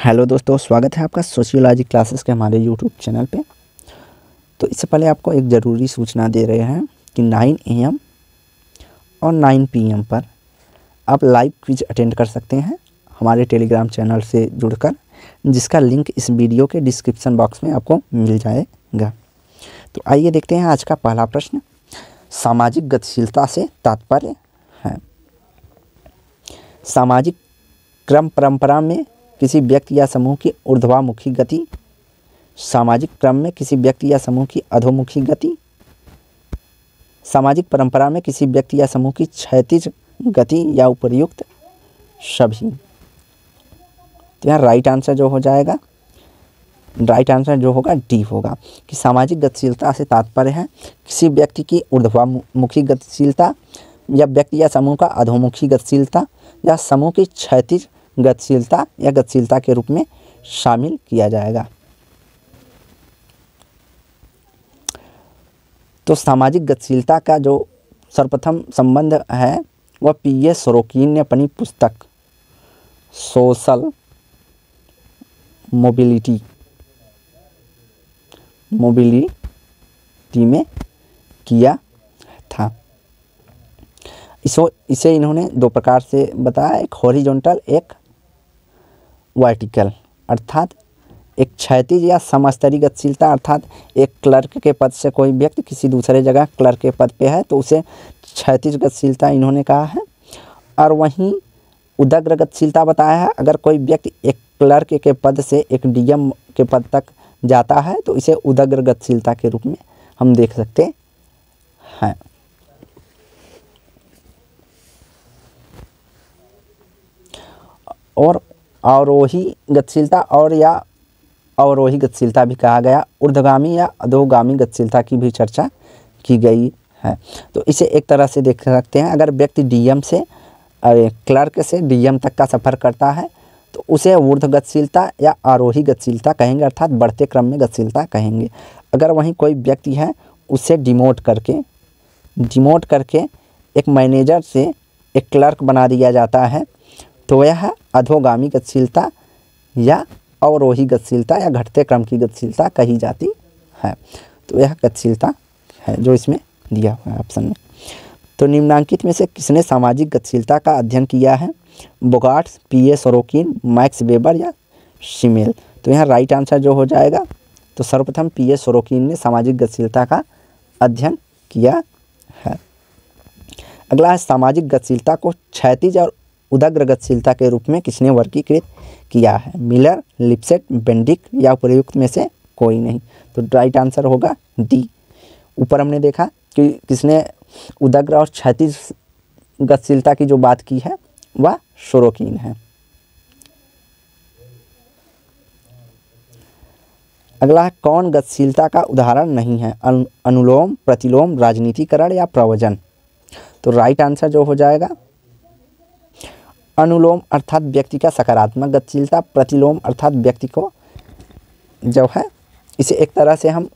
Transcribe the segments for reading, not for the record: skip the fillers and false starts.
Hello दोस्तों, स्वागत है आपका सोशियोलॉजी क्लासेस के हमारे यूट्यूब चैनल पे। तो इससे पहले आपको एक ज़रूरी सूचना दे रहे हैं कि 9 AM और 9 PM पर आप लाइव क्विज अटेंड कर सकते हैं हमारे टेलीग्राम चैनल से जुड़कर, जिसका लिंक इस वीडियो के डिस्क्रिप्शन बॉक्स में आपको मिल जाएगा। तो आइए देखते हैं आज का पहला प्रश्न। सामाजिक गतिशीलता से तात्पर्य है सामाजिक क्रम परंपरा में किसी व्यक्ति या समूह की ऊर्ध्वामुखी गति, सामाजिक क्रम में किसी व्यक्ति या समूह की अधोमुखी गति, सामाजिक परंपरा में किसी व्यक्ति या समूह की क्षैतिज गति या उपर्युक्त सभी। तो यहाँ राइट आंसर जो हो जाएगा, राइट आंसर जो होगा डी होगा कि सामाजिक गतिशीलता से तात्पर्य है किसी व्यक्ति की ऊर्ध्वामुखी गतिशीलता या व्यक्ति या समूह का अधोमुखी गतिशीलता या समूह की क्षैतिज गतिशीलता या गतिशीलता के रूप में शामिल किया जाएगा। तो सामाजिक गतिशीलता का जो सर्वप्रथम संबंध है वह P.A. सोरोकिन ने अपनी पुस्तक सोशल मोबिलिटी में किया था। इसे इन्होंने दो प्रकार से बताया, एक हॉरिजॉन्टल, एक वर्टिकल, अर्थात एक क्षैतिज या समस्तरीय गतिशीलता, अर्थात एक क्लर्क के पद से कोई व्यक्ति किसी दूसरे जगह क्लर्क के पद पे है तो उसे क्षैतिज गतिशीलता इन्होंने कहा है। और वहीं उदग्र गतिशीलता बताया है, अगर कोई व्यक्ति एक क्लर्क के पद से एक DM के पद तक जाता है तो इसे उदग्र गतिशीलता के रूप में हम देख सकते हैं। और अवरोही गतिशीलता और या अवरोही गतिशीलता भी कहा गया, ऊर्ध्वगामी या अधोगामी गतिशीलता की भी चर्चा की गई है। तो इसे एक तरह से देख सकते हैं, अगर व्यक्ति DM से क्लर्क से DM तक का सफ़र करता है तो उसे ऊर्ध्व गतिशीलता या आरोही गतिशीलता कहेंगे, अर्थात बढ़ते क्रम में गतिशीलता कहेंगे। अगर वहीं कोई व्यक्ति है उसे डिमोट करके एक मैनेजर से एक क्लर्क बना दिया जाता है तो यह अधोगामी गतिशीलता या अवरोही गतिशीलता या घटते क्रम की गतिशीलता कही जाती है। तो यह गतिशीलता है जो इसमें दिया हुआ है ऑप्शन में। तो निम्नांकित में से किसने सामाजिक गतिशीलता का अध्ययन किया है? बोगार्ट्स, P.A. सोरोकिन, मैक्स वेबर या शिमेल। तो यहाँ राइट आंसर जो हो जाएगा, तो सर्वप्रथम P.A. सोरोकिन ने सामाजिक गतिशीलता का अध्ययन किया है। अगला है सामाजिक गतिशीलता को क्षैतिज और उदग्र गतिशीलता के रूप में किसने वर्गीकृत किया है? मिलर, लिप्सेट, बेंडिक या उपर्युक्त में से कोई नहीं। तो राइट आंसर होगा डी। ऊपर हमने देखा कि किसने उदग्र और क्षैतिज गतिशीलता की जो बात की है वह सोरोकिन है। अगला है कौन गतिशीलता का उदाहरण नहीं है? अनुलोम, प्रतिलोम, राजनीतिकरण या प्रवचन। तो राइट आंसर जो हो जाएगा अनुलोम अर्थात व्यक्ति का सकारात्मक गतिशीलता, प्रतिलोम अर्थात व्यक्ति को जो है इसे एक तरह से हम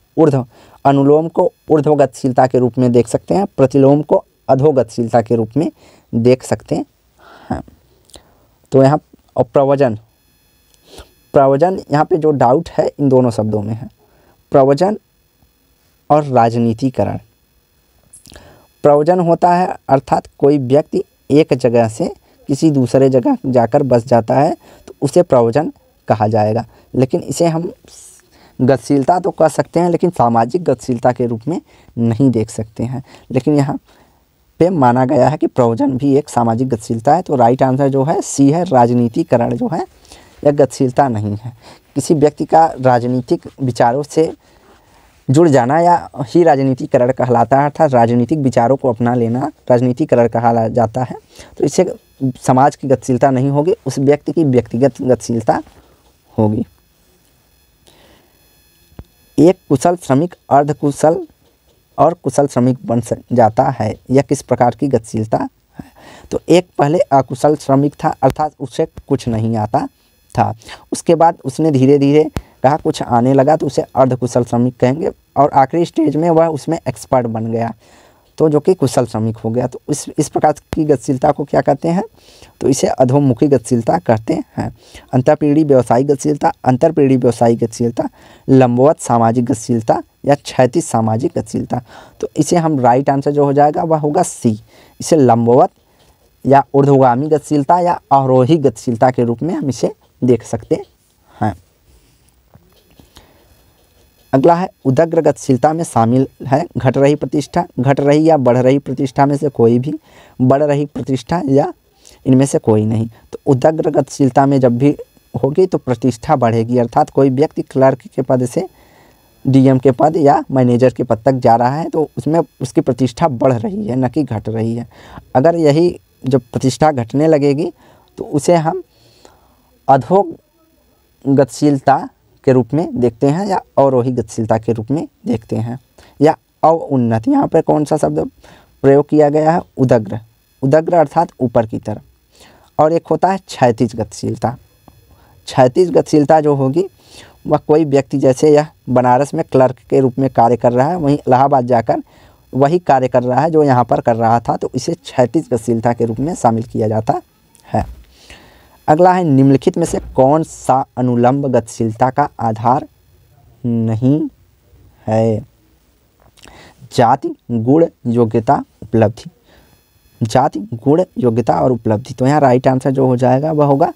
अनुलोम को ऊर्ध्व गतिशीलता के रूप में देख सकते हैं, प्रतिलोम को अधो गतिशीलता के रूप में देख सकते हैं। तो यहाँ और प्रवचन यहाँ पे जो डाउट है इन दोनों शब्दों में है, प्रवचन और राजनीतिकरण। प्रवचन होता है अर्थात कोई व्यक्ति एक जगह से किसी दूसरे जगह जाकर बस जाता है तो उसे प्रवचन कहा जाएगा, लेकिन इसे हम गतिशीलता तो कह सकते हैं लेकिन सामाजिक गतिशीलता के रूप में नहीं देख सकते हैं। लेकिन यहाँ पे माना गया है कि प्रवचन भी एक सामाजिक गतिशीलता है। तो राइट आंसर जो है सी है, राजनीतिकरण जो है यह गतिशीलता नहीं है। किसी व्यक्ति का राजनीतिक विचारों से जुड़ जाना या ही राजनीतिकरण कहलाता है, अर्थात राजनीतिक विचारों को अपना लेना राजनीतिकरण कहा जाता है। तो इससे समाज की गतिशीलता नहीं होगी, उस व्यक्ति की व्यक्तिगत गतिशीलता होगी। एक कुशल श्रमिक अर्धकुशल और कुशल श्रमिक बन जाता है, यह किस प्रकार की गतिशीलता है? तो एक पहले अकुशल श्रमिक था, अर्थात उसे कुछ नहीं आता था, उसके बाद उसने धीरे धीरे कहा कुछ आने लगा तो उसे अर्धकुशल श्रमिक कहेंगे, और आखिरी स्टेज में वह उसमें एक्सपर्ट बन गया तो जो कि कुशल श्रमिक हो गया। तो इस प्रकार की गतिशीलता को क्या कहते हैं, तो इसे अधोमुखी गतिशीलता कहते हैं। अंतरपीढ़ी व्यवसायिक गतिशीलता, अंतरपीढ़ी व्यवसायिक गतिशीलता, लंबवत सामाजिक गतिशीलता या क्षैतिज सामाजिक गतिशीलता। तो इसे हम राइट आंसर जो हो जाएगा वह होगा सी। इसे लंबवत या ऊर्ध्वगामी गतिशीलता या आरोही गतिशीलता के रूप में हम इसे देख सकते हैं। अगला है उदग्र गतिशीलता में शामिल है घट रही प्रतिष्ठा, घट रही या बढ़ रही प्रतिष्ठा में से कोई भी, बढ़ रही प्रतिष्ठा या इनमें से कोई नहीं। तो उदग्र गतिशीलता में जब भी होगी तो प्रतिष्ठा बढ़ेगी, अर्थात कोई व्यक्ति क्लर्क के पद से डीएम के पद या मैनेजर के पद तक जा रहा है तो उसमें उसकी प्रतिष्ठा बढ़ रही है, न कि घट रही है। अगर यही जब प्रतिष्ठा घटने लगेगी तो उसे हम अधो गतिशीलता के रूप में देखते हैं या अवरोही गतिशीलता के रूप में देखते हैं, या अवउन्नत। यहाँ पर कौन सा शब्द प्रयोग किया गया है, उदग्र। उदग्र अर्थात ऊपर की तरफ। और एक होता है क्षैतिज गतिशीलता। क्षैतिज गतिशीलता जो होगी वह कोई व्यक्ति जैसे यह बनारस में क्लर्क के रूप में कार्य कर रहा है, वहीं इलाहाबाद जाकर वही कार्य कर रहा है जो यहाँ पर कर रहा था, तो इसे क्षैतिज गतिशीलता के रूप में शामिल किया जाता है। अगला है निम्नलिखित में से कौन सा अनुलंब गतिशीलता का आधार नहीं है। जाति, गुण, योग्यता, उपलब्धि। जाति, गुण, योग्यता और उपलब्धि। तो यहाँ राइट आंसर जो हो जाएगा वह होगा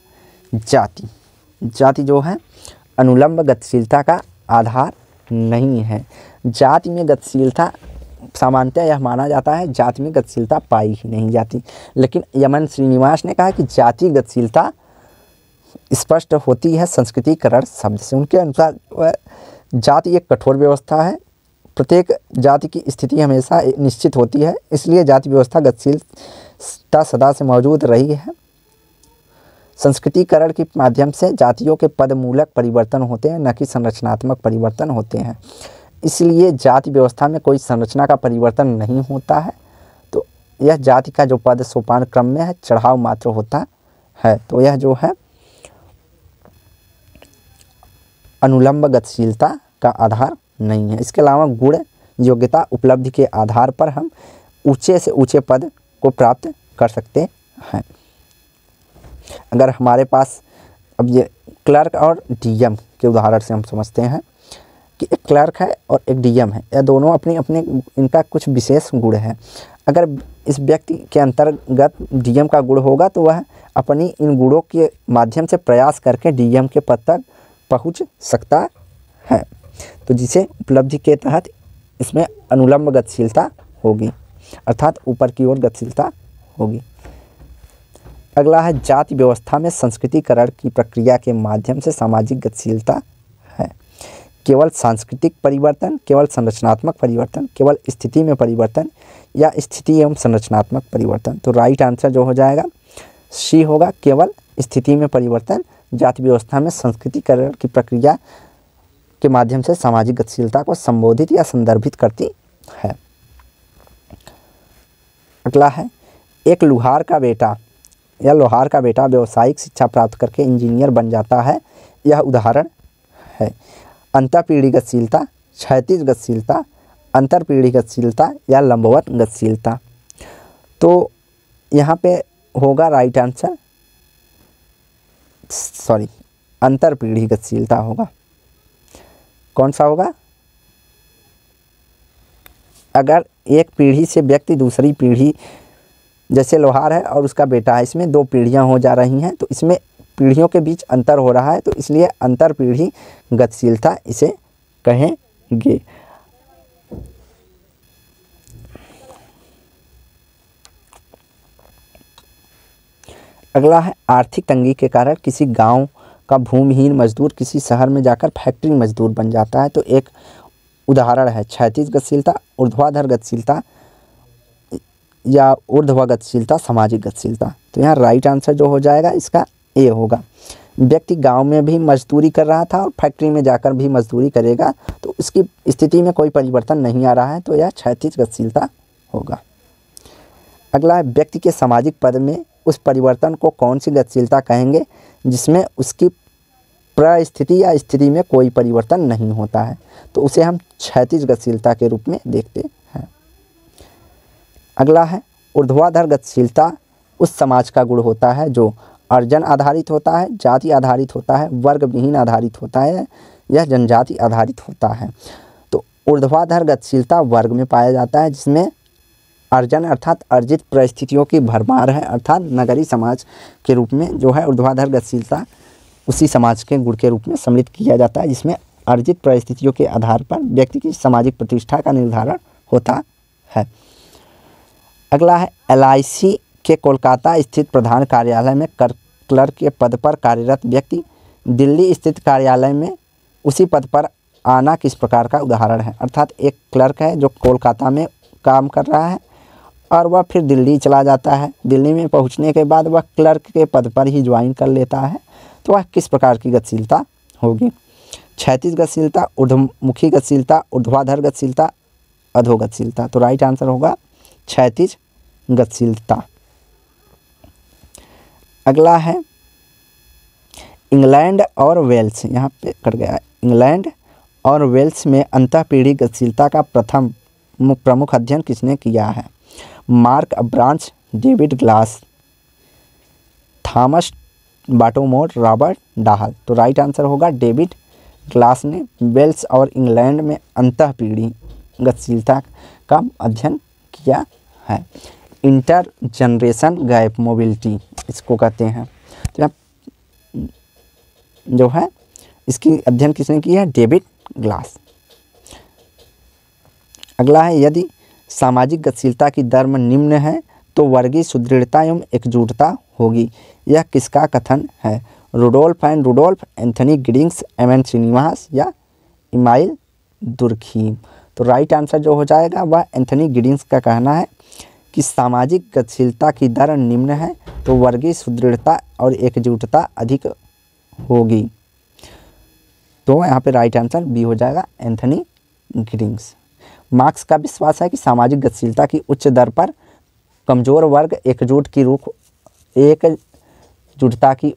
जाति। जाति जो है अनुलंब गतिशीलता का आधार नहीं है। जाति में गतिशीलता सामान्यतः यह माना जाता है जाति में गतिशीलता पाई ही नहीं जाती, लेकिन यमन श्रीनिवास ने कहा कि जाति गतिशीलता स्पष्ट होती है संस्कृतिकरण शब्द से। उनके अनुसार जाति एक कठोर व्यवस्था है, प्रत्येक जाति की स्थिति हमेशा निश्चित होती है, इसलिए जाति व्यवस्था गतिशीलता सदा से मौजूद रही है। संस्कृतिकरण के माध्यम से जातियों के पदमूलक परिवर्तन होते हैं, न कि संरचनात्मक परिवर्तन होते हैं। इसलिए जाति व्यवस्था में कोई संरचना का परिवर्तन नहीं होता है, तो यह जाति का जो पद सोपान क्रम में है चढ़ाव मात्र होता है। तो यह जो है अनुलंब गतिशीलता का आधार नहीं है। इसके अलावा गुण, योग्यता, उपलब्धि के आधार पर हम ऊंचे से ऊंचे पद को प्राप्त कर सकते हैं। अगर हमारे पास अब ये क्लर्क और डीएम के उदाहरण से हम समझते हैं कि एक क्लर्क है और एक डीएम है, यह दोनों अपने अपने इनका कुछ विशेष गुण है। अगर इस व्यक्ति के अंतर्गत डीएम का गुण होगा तो वह अपनी इन गुणों के माध्यम से प्रयास करके डीएम के पद तक पहुंच सकता है, तो जिसे उपलब्धि के तहत इसमें अनुलंब गतिशीलता होगी, अर्थात ऊपर की ओर गतिशीलता होगी। अगला है जाति व्यवस्था में संस्कृतिकरण की प्रक्रिया के माध्यम से सामाजिक गतिशीलता है। केवल सांस्कृतिक परिवर्तन, केवल संरचनात्मक परिवर्तन, केवल स्थिति में परिवर्तन या स्थिति एवं संरचनात्मक परिवर्तन। तो राइट आंसर जो हो जाएगा सी होगा, केवल स्थिति में परिवर्तन जाति व्यवस्था में संस्कृतिकरण की प्रक्रिया के माध्यम से सामाजिक गतिशीलता को संबोधित या संदर्भित करती है। अगला है एक लोहार का बेटा व्यावसायिक शिक्षा प्राप्त करके इंजीनियर बन जाता है, यह उदाहरण है। अंतरपीढ़ी गतिशीलता, क्षैतिज गतिशीलता, अंतरपीढ़ी गतिशीलता या लंबवत गतिशीलता। तो यहाँ पे होगा राइट आंसर अंतरपीढ़ी गतिशीलता होगा। कौन सा होगा? अगर एक पीढ़ी से व्यक्ति दूसरी पीढ़ी, जैसे लोहार है और उसका बेटा है, इसमें दो पीढ़ियां हो जा रही हैं, तो इसमें पीढ़ियों के बीच अंतर हो रहा है, तो इसलिए अंतरपीढ़ी गतिशीलता इसे कहेंगे। अगला है आर्थिक तंगी के कारण किसी गांव का भूमिहीन मजदूर किसी शहर में जाकर फैक्ट्री मजदूर बन जाता है, तो एक उदाहरण है क्षैतिज गतिशीलता, ऊर्ध्वाधर गतिशीलता या ऊर्ध्व गतिशीलता, सामाजिक गतिशीलता। तो यहाँ राइट आंसर जो हो जाएगा इसका ए होगा। व्यक्ति गांव में भी मजदूरी कर रहा था और फैक्ट्री में जाकर भी मजदूरी करेगा, तो इसकी स्थिति में कोई परिवर्तन नहीं आ रहा है, तो यह क्षैतिज गतिशीलता होगा। अगला है व्यक्ति के सामाजिक पद में उस परिवर्तन को कौन सी गतिशीलता कहेंगे जिसमें उसकी परिस्थिति या स्थिति में कोई परिवर्तन नहीं होता है, तो उसे हम क्षैतिज गतिशीलता के रूप में देखते हैं। अगला है ऊर्ध्वाधर गतिशीलता उस समाज का गुण होता है जो अर्जन आधारित होता है, जाति आधारित होता है, वर्ग विहीन आधारित होता है, यह जनजाति आधारित होता है। तो ऊर्ध्वाधर गतिशीलता वर्ग में पाया जाता है जिसमें अर्जन अर्थात अर्जित परिस्थितियों की भरमार है, अर्थात नगरीय समाज के रूप में जो है ऊर्ध्वाधर गतिशीलता उसी समाज के गुण के रूप में सम्मिलित किया जाता है जिसमें अर्जित परिस्थितियों के आधार पर व्यक्ति की सामाजिक प्रतिष्ठा का निर्धारण होता है। अगला है LIC के कोलकाता स्थित प्रधान कार्यालय में क्लर्क के पद पर कार्यरत व्यक्ति दिल्ली स्थित कार्यालय में उसी पद पर आना किस प्रकार का उदाहरण है। अर्थात एक क्लर्क है जो कोलकाता में काम कर रहा है और वह फिर दिल्ली चला जाता है। दिल्ली में पहुंचने के बाद वह क्लर्क के पद पर ही ज्वाइन कर लेता है, तो वह किस प्रकार की गतिशीलता होगी। क्षैतिज गतिशीलता, ऊर्ध्वमुखी गतिशीलता, ऊर्ध्वाधर गतिशीलता, अधोगतिशीलता। तो राइट आंसर होगा क्षैतिज गतिशीलता। अगला है इंग्लैंड और वेल्स, यहाँ पे कट गया है। इंग्लैंड और वेल्स में अंतःपीढ़ी गतिशीलता का प्रमुख अध्ययन किसने किया है। Mark Branch, David Glass, Thomas Bottomore, Robert Dahl. तो राइट आंसर होगा डेविड ग्लास ने वेल्स और इंग्लैंड में अंतःपीढ़ी गतिशीलता का अध्ययन किया है। इंटर जनरेशन गैप मोबिलिटी इसको कहते हैं। तो यहाँ जो है इसकी अध्ययन किसने किया है, डेविड ग्लास। अगला है यदि सामाजिक गतिशीलता की दर निम्न है तो वर्गीय सुदृढ़ता एवं एकजुटता होगी, यह किसका कथन है। Rudolph and Rudolph, Anthony Giddens, M N. Srinivas या इमाइल दुर्खीम। तो राइट आंसर जो हो जाएगा वह एंथनी गिडिंग्स का कहना है कि सामाजिक गतिशीलता की दर निम्न है तो वर्गीय सुदृढ़ता और एकजुटता अधिक होगी। तो यहाँ पे राइट आंसर बी हो जाएगा, एंथनी गिडिंग्स। मार्क्स का विश्वास है कि सामाजिक गतिशीलता की उच्च दर पर कमजोर वर्ग एकजुटता की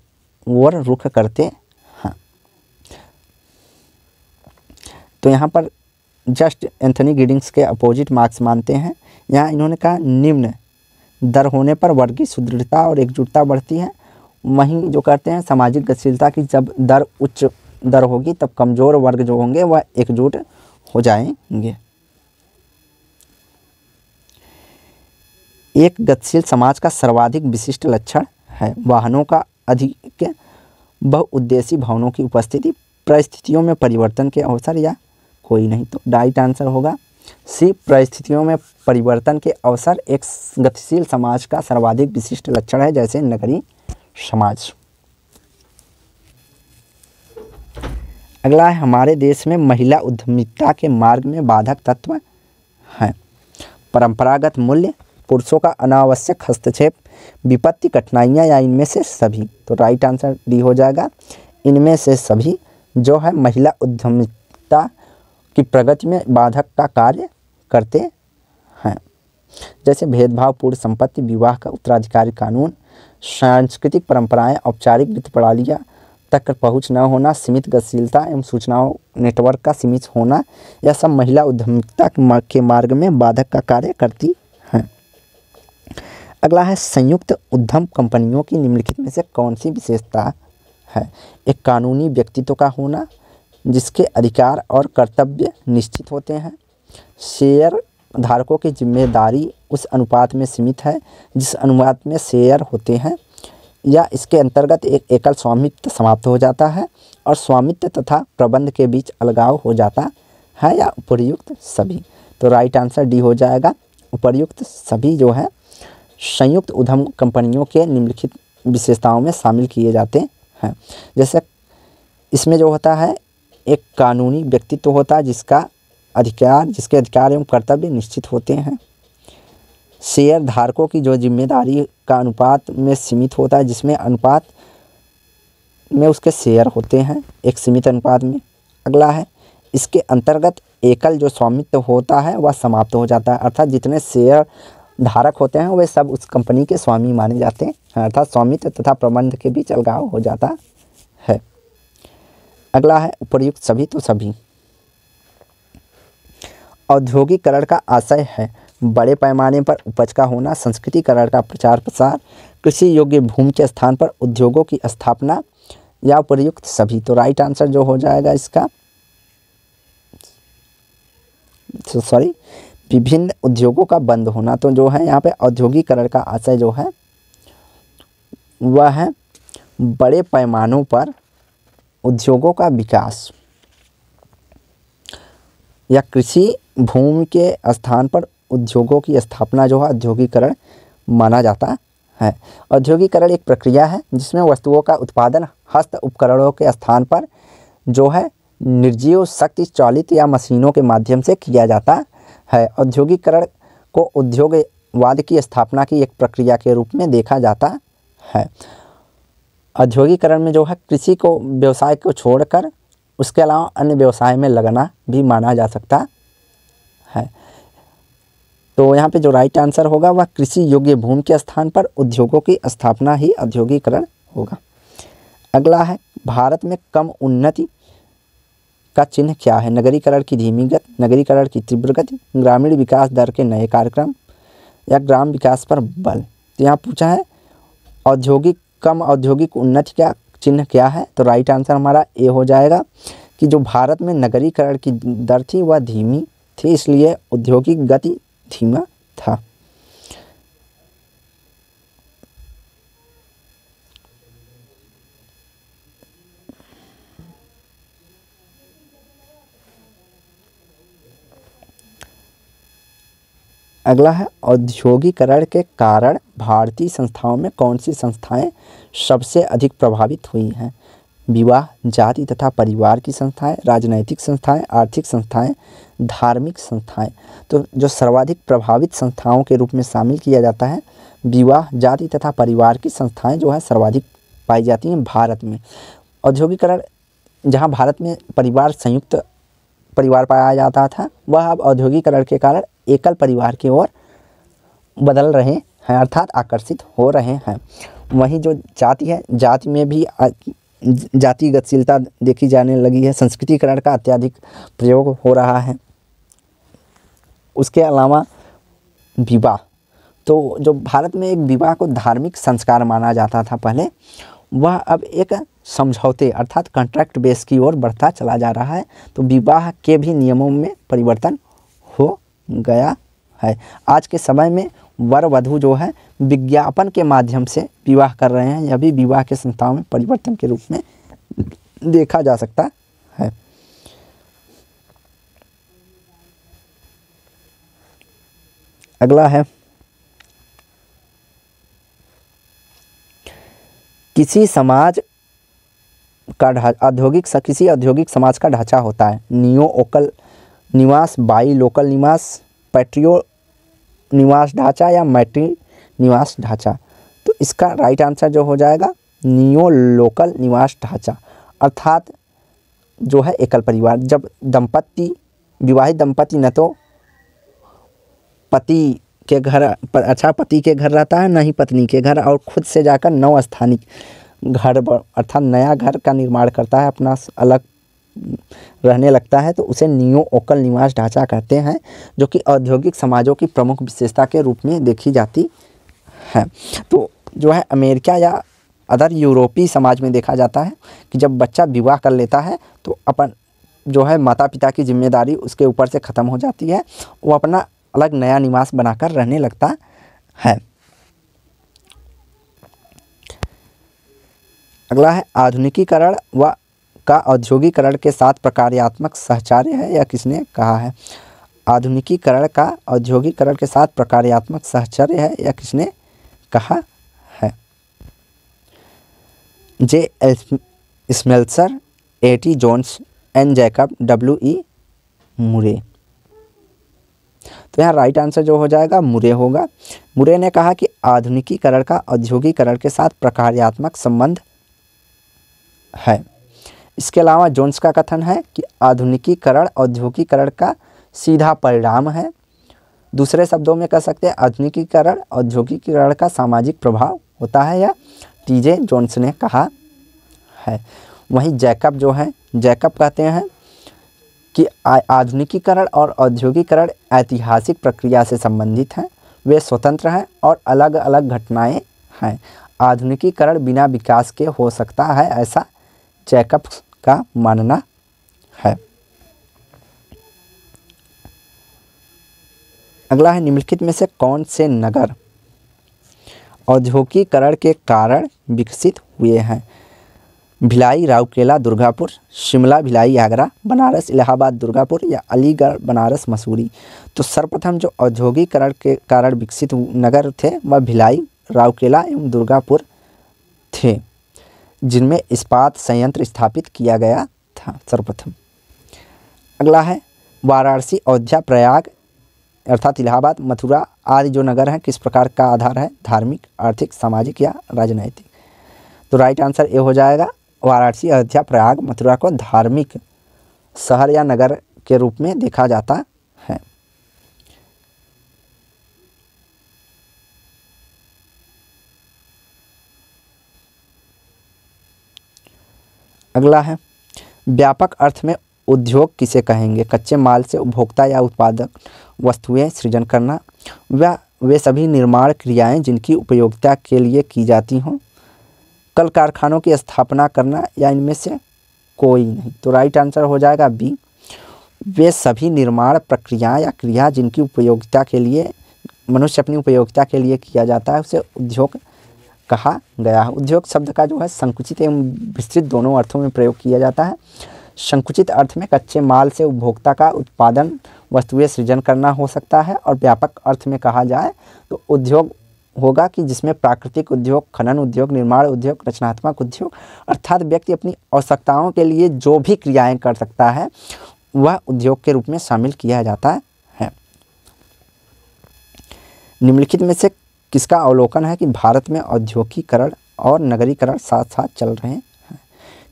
ओर रुख करते हैं। तो यहाँ पर जस्ट एंथनी गिडिंग्स के अपोजिट मार्क्स मानते हैं। यहाँ इन्होंने कहा निम्न दर होने पर वर्गीय सुदृढ़ता और एकजुटता बढ़ती है, वहीं जो कहते हैं सामाजिक गतिशीलता की जब दर उच्च दर होगी तब कमजोर वर्ग जो होंगे वह एकजुट हो जाएंगे। एक गतिशील समाज का सर्वाधिक विशिष्ट लक्षण है वाहनों का अधिक बहुउद्देशीय भवनों की उपस्थिति, परिस्थितियों में परिवर्तन के अवसर या कोई नहीं। तो राइट आंसर होगा सी, परिस्थितियों में परिवर्तन के अवसर एक गतिशील समाज का सर्वाधिक विशिष्ट लक्षण है, जैसे नगरीय समाज। अगला है हमारे देश में महिला उद्यमिता के मार्ग में बाधक तत्व हैं। परंपरागत मूल्य, पुरुषों का अनावश्यक हस्तक्षेप, विपत्ति, कठिनाइयाँ या इनमें से सभी। तो राइट आंसर डी हो जाएगा, इनमें से सभी जो है महिला उद्यमिता की प्रगति में बाधक का कार्य करते हैं। जैसे भेदभावपूर्ण संपत्ति, विवाह का उत्तराधिकारी कानून, सांस्कृतिक परंपराएं, औपचारिक वित्त प्रणालियाँ तक पहुँच न होना, सीमित गतिशीलता एवं सूचनाओं नेटवर्क का सीमित होना, यह सब महिला उद्यमिता के मार्ग में बाधक का कार्य करती हैं। अगला है संयुक्त उद्यम कंपनियों की निम्नलिखित में से कौन सी विशेषता है। एक कानूनी व्यक्तित्व का होना जिसके अधिकार और कर्तव्य निश्चित होते हैं। शेयर धारकों की जिम्मेदारी उस अनुपात में सीमित है जिस अनुपात में शेयर होते हैं, या इसके अंतर्गत एक एकल स्वामित्व समाप्त हो जाता है और स्वामित्व तथा प्रबंध के बीच अलगाव हो जाता है, या उपर्युक्त सभी। तो राइट आंसर डी हो जाएगा, उपर्युक्त सभी जो है संयुक्त उद्यम कंपनियों के निम्नलिखित विशेषताओं में शामिल किए जाते हैं। जैसे इसमें जो होता है एक कानूनी व्यक्तित्व होता है जिसके अधिकार एवं कर्तव्य निश्चित होते हैं। शेयर धारकों की जो जिम्मेदारी का अनुपात में सीमित होता है, जिसमें अनुपात में उसके शेयर होते हैं एक सीमित अनुपात में। अगला है इसके अंतर्गत एकल जो स्वामित्व होता है वह समाप्त हो जाता है, अर्थात जितने शेयर धारक होते हैं वे सब उस कंपनी के स्वामी माने जाते हैं, अर्थात स्वामित्व तथा प्रबंध के बीच अलगाव हो जाता है। अगला है उपर्युक्त सभी। तो सभी औद्योगिकरण का आशय है बड़े पैमाने पर उपज का होना, संस्कृतिकरण का प्रचार प्रसार, कृषि योग्य भूमि के स्थान पर उद्योगों की स्थापना या उपयुक्त सभी। तो राइट आंसर जो हो जाएगा इसका विभिन्न उद्योगों का बंद होना। तो जो है यहाँ पे औद्योगिकरण का आशय जो है वह है बड़े पैमानों पर उद्योगों का विकास या कृषि भूमि के स्थान पर उद्योगों की स्थापना जो है औद्योगिकरण माना जाता है। औद्योगिकरण एक प्रक्रिया है जिसमें वस्तुओं का उत्पादन हस्त उपकरणों के स्थान पर जो है निर्जीव शक्ति चालित या मशीनों के माध्यम से किया जाता है। औद्योगिकरण को उद्योगवाद की स्थापना की एक प्रक्रिया के रूप में देखा जाता है। औद्योगिकरण में जो है कृषि को व्यवसाय को छोड़कर उसके अलावा अन्य व्यवसाय में लगना भी माना जा सकता है। तो यहाँ पे जो राइट आंसर होगा वह कृषि योग्य भूमि के स्थान पर उद्योगों की स्थापना ही औद्योगिकरण होगा। अगला है भारत में कम उन्नति का चिन्ह क्या है? नगरीकरण की धीमी गति, नगरीकरण की तीव्र गति, ग्रामीण विकास दर के नए कार्यक्रम या ग्राम विकास पर बल। तो यहाँ पूछा है कम औद्योगिक उन्नति का चिन्ह क्या है? तो राइट आंसर हमारा ए हो जाएगा कि जो भारत में नगरीकरण की दर थी वह धीमी थी, इसलिए औद्योगिक गति धीमा था। अगला है औद्योगिकरण के कारण भारतीय संस्थाओं में कौन सी संस्थाएं सबसे अधिक प्रभावित हुई हैं? विवाह, जाति तथा परिवार की संस्थाएं, राजनैतिक संस्थाएं, आर्थिक संस्थाएं, धार्मिक संस्थाएं। तो जो सर्वाधिक प्रभावित संस्थाओं के रूप में शामिल किया जाता है विवाह, जाति तथा परिवार की संस्थाएं जो है सर्वाधिक पाई जाती हैं भारत में। औद्योगिकरण जहां भारत में संयुक्त परिवार पाया जाता था वह अब औद्योगिकरण के कारण एकल परिवार की ओर बदल रहे हैं, अर्थात आकर्षित हो रहे हैं। वहीं जो जाति है, जाति में भी जाति गतिशीलता देखी जाने लगी है, संस्कृतिकरण का अत्यधिक प्रयोग हो रहा है। उसके अलावा विवाह, तो जो भारत में एक विवाह को धार्मिक संस्कार माना जाता था पहले, वह अब एक समझौते अर्थात कॉन्ट्रैक्ट बेस की ओर बढ़ता चला जा रहा है। तो विवाह के भी नियमों में परिवर्तन हो गया है। आज के समय में वर वधू जो है विज्ञापन के माध्यम से विवाह कर रहे हैं, यह भी विवाह के संस्थाओं में परिवर्तन के रूप में देखा जा सकता है। अगला है किसी औद्योगिक समाज का ढांचा होता है नियो ओकल निवास, बाई लोकल निवास, पैट्रियो निवास ढांचा या मैट्री निवास ढांचा। तो इसका राइट आंसर जो हो जाएगा नियो लोकल निवास ढांचा, अर्थात जो है एकल परिवार। जब विवाहित दंपति न तो पति के घर रहता है, न ही पत्नी के घर, और खुद से जाकर नव स्थानिक घर अर्थात नया घर का निर्माण करता है, अपना अलग रहने लगता है, तो उसे नियो ओकल निवास ढांचा कहते हैं, जो कि औद्योगिक समाजों की प्रमुख विशेषता के रूप में देखी जाती है। तो जो है अमेरिका या अदर यूरोपीय समाज में देखा जाता है कि जब बच्चा विवाह कर लेता है तो अपन जो है माता पिता की जिम्मेदारी उसके ऊपर से ख़त्म हो जाती है, वो अपना अलग नया निवास बनाकर रहने लगता है। अगला है आधुनिकीकरण का औद्योगिकरण के साथ प्रकार्यात्मक सहचर्य है या किसने कहा है? आधुनिकीकरण का औद्योगिकरण के साथ प्रकार्यात्मक सहचर्य है या किसने कहा है? J Smelser, A T. Jones, N Jacob, W E. Murray. तो यहाँ राइट आंसर जो हो जाएगा मुरे होगा। मुरे ने कहा कि आधुनिकीकरण का औद्योगिकरण के साथ प्रकार्यात्मक संबंध है। इसके अलावा जोन्स का कथन है कि आधुनिकीकरण औद्योगिकरण का सीधा परिणाम है। दूसरे शब्दों में कह सकते हैं आधुनिकीकरण औद्योगिकरण का सामाजिक प्रभाव होता है, या टी.जे. जोन्स ने कहा है। वहीं जैकब कहते हैं कि आधुनिकीकरण और औद्योगिकरण ऐतिहासिक प्रक्रिया से संबंधित हैं, वे स्वतंत्र हैं और अलग अलग घटनाएं हैं। आधुनिकीकरण बिना विकास के हो सकता है, ऐसा जैकब्स का मानना है। अगला है, निम्नलिखित में से कौन से नगर औद्योगिकरण के कारण विकसित हुए हैं? भिलाई, राउरकेला, दुर्गापुर, शिमला, भिलाई, आगरा, बनारस, इलाहाबाद, दुर्गापुर या अलीगढ़, बनारस, मसूरी। तो सर्वप्रथम जो औद्योगिकरण के कारण विकसित नगर थे वह भिलाई, राउरकेला एवं दुर्गापुर थे, जिनमें इस्पात संयंत्र स्थापित किया गया था सर्वप्रथम। अगला है, वाराणसी, अयोध्या, प्रयाग अर्थात इलाहाबाद, मथुरा आदि जो नगर हैं किस प्रकार का आधार है? धार्मिक, आर्थिक, सामाजिक या राजनैतिक। तो राइट आंसर ये हो जाएगा, वाराणसी, अयोध्या, प्रयाग, मथुरा को धार्मिक शहर या नगर के रूप में देखा जाता है। अगला है, व्यापक अर्थ में उद्योग किसे कहेंगे? कच्चे माल से उपभोक्ता या उत्पादक वस्तुएं सृजन करना, वे सभी निर्माण क्रियाएं जिनकी उपयोगिता के लिए की जाती हों, कल कारखानों की स्थापना करना या इनमें से कोई नहीं। तो राइट आंसर हो जाएगा बी, वे सभी निर्माण प्रक्रिया या क्रिया जिनकी उपयोगिता के लिए मनुष्य अपनी उपयोगिता के लिए किया जाता है उसे उद्योग कहा गया है। उद्योग शब्द का जो है संकुचित एवं विस्तृत दोनों अर्थों में प्रयोग किया जाता है। संकुचित अर्थ में कच्चे माल से उपभोक्ता का उत्पादन वस्तुएं सृजन करना हो सकता है, और व्यापक अर्थ में कहा जाए तो उद्योग होगा कि जिसमें प्राकृतिक उद्योग, खनन उद्योग, निर्माण उद्योग, रचनात्मक उद्योग अर्थात व्यक्ति अपनी आवश्यकताओं के लिए जो भी क्रियाएं कर सकता है वह उद्योग के रूप में शामिल किया जाता है। निम्नलिखित में से किसका अवलोकन है कि भारत में औद्योगिकरण और नगरीकरण साथ साथ चल रहे हैं?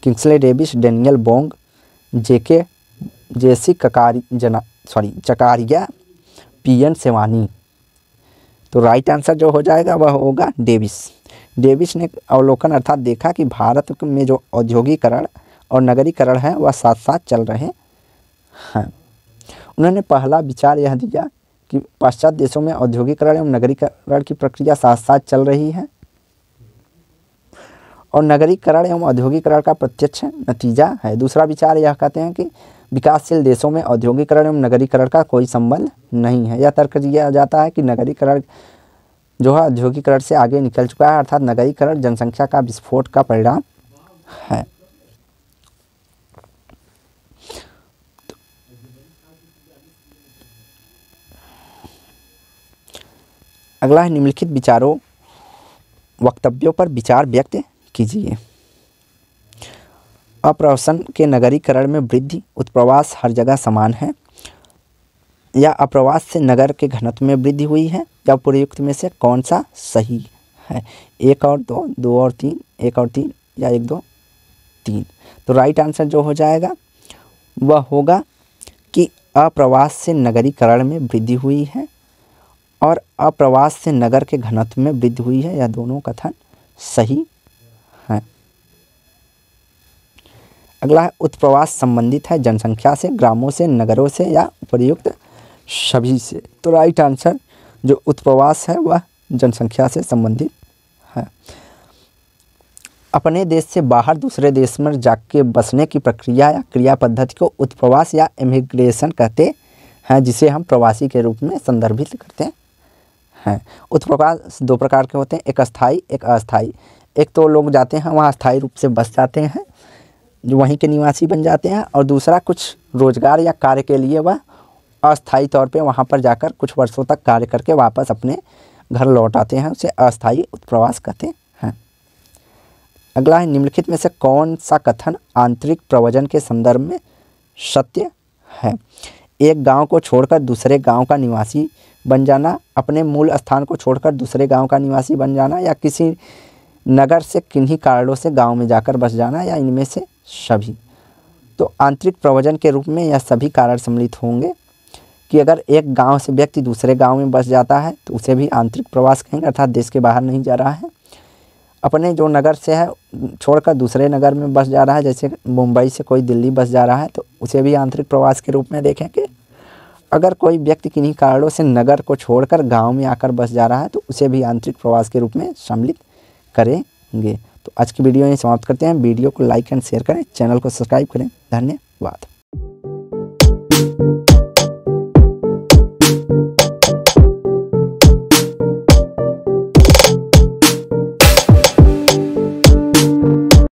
किंग्सले डेविस, डेनियल बोंग, जेसी चकारिया, पीएन सेवानी। तो राइट आंसर जो हो जाएगा वह होगा डेविस। डेविस ने अवलोकन अर्थात देखा कि भारत में जो औद्योगिकरण और नगरीकरण है वह साथ साथ चल रहे हैं। उन्होंने पहला विचार यह दिया कि पाश्चात्य देशों में औद्योगिकरण एवं नगरीकरण की प्रक्रिया साथ साथ चल रही है और नगरीकरण एवं औद्योगिकरण का प्रत्यक्ष नतीजा है। दूसरा विचार यह कहते हैं कि विकासशील देशों में औद्योगिकरण एवं नगरीकरण का कोई संबंध नहीं है। यह तर्क दिया जाता है कि नगरीकरण जो है औद्योगिकरण से आगे निकल चुका है, अर्थात नगरीकरण जनसंख्या का विस्फोट का परिणाम है। अगला है, निम्नलिखित विचारों वक्तव्यों पर विचार व्यक्त कीजिए। अप्रवासन के नगरीकरण में वृद्धि, उत्प्रवास हर जगह समान है, या अप्रवास से नगर के घनत्व में वृद्धि हुई है, या उपयुक्त में से कौन सा सही है? 1 और 2, 2 और 3, 1 और 3 या 1, 2, 3। तो राइट आंसर जो हो जाएगा वह होगा कि अप्रवास से नगरीकरण में वृद्धि हुई है और अप्रवास से नगर के घनत्व में वृद्धि हुई है। यह दोनों कथन सही हैं। अगला है, उत्प्रवास संबंधित है जनसंख्या से, ग्रामों से, नगरों से या उपर्युक्त सभी से। तो राइट आंसर जो उत्प्रवास है वह जनसंख्या से संबंधित है। अपने देश से बाहर दूसरे देश में जाके बसने की प्रक्रिया या क्रिया पद्धति को उत्प्रवास या इमिग्रेशन कहते हैं, जिसे हम प्रवासी के रूप में संदर्भित करते हैं। उत्प्रवास 2 प्रकार के होते हैं, एक अस्थाई, एक अस्थाई। एक तो लोग जाते हैं वहाँ अस्थाई रूप से बस जाते हैं, जो वहीं के निवासी बन जाते हैं, और दूसरा कुछ रोजगार या कार्य के लिए वह अस्थाई तौर पे वहाँ पर जाकर कुछ वर्षों तक कार्य करके वापस अपने घर लौट आते हैं, उसे अस्थाई उत्प्रवास कहते हैं। अगला है, निम्नलिखित में से कौन सा कथन आंतरिक प्रव्रजन के संदर्भ में सत्य है? एक गांव को छोड़कर दूसरे गांव का निवासी बन जाना, अपने मूल स्थान को छोड़कर दूसरे गांव का निवासी बन जाना, या किसी नगर से किन्हीं कारणों से गांव में जाकर बस जाना, या इनमें से सभी। तो आंतरिक प्रव्रजन के रूप में यह सभी कारण सम्मिलित होंगे कि अगर एक गांव से व्यक्ति दूसरे गांव में बस जाता है तो उसे भी आंतरिक प्रवास कहेंगे, अर्थात देश के बाहर नहीं जा रहा है। अपने जो नगर से है छोड़कर दूसरे नगर में बस जा रहा है, जैसे मुंबई से कोई दिल्ली बस जा रहा है, तो उसे भी आंतरिक प्रवास के रूप में देखेंगे। अगर कोई व्यक्ति किन्हीं कारणों से नगर को छोड़कर गांव में आकर बस जा रहा है तो उसे भी आंतरिक प्रवास के रूप में सम्मिलित करेंगे। तो आज की वीडियो यहीं समाप्त करते हैं। वीडियो को लाइक एंड शेयर करें, चैनल को सब्सक्राइब करें। धन्यवाद।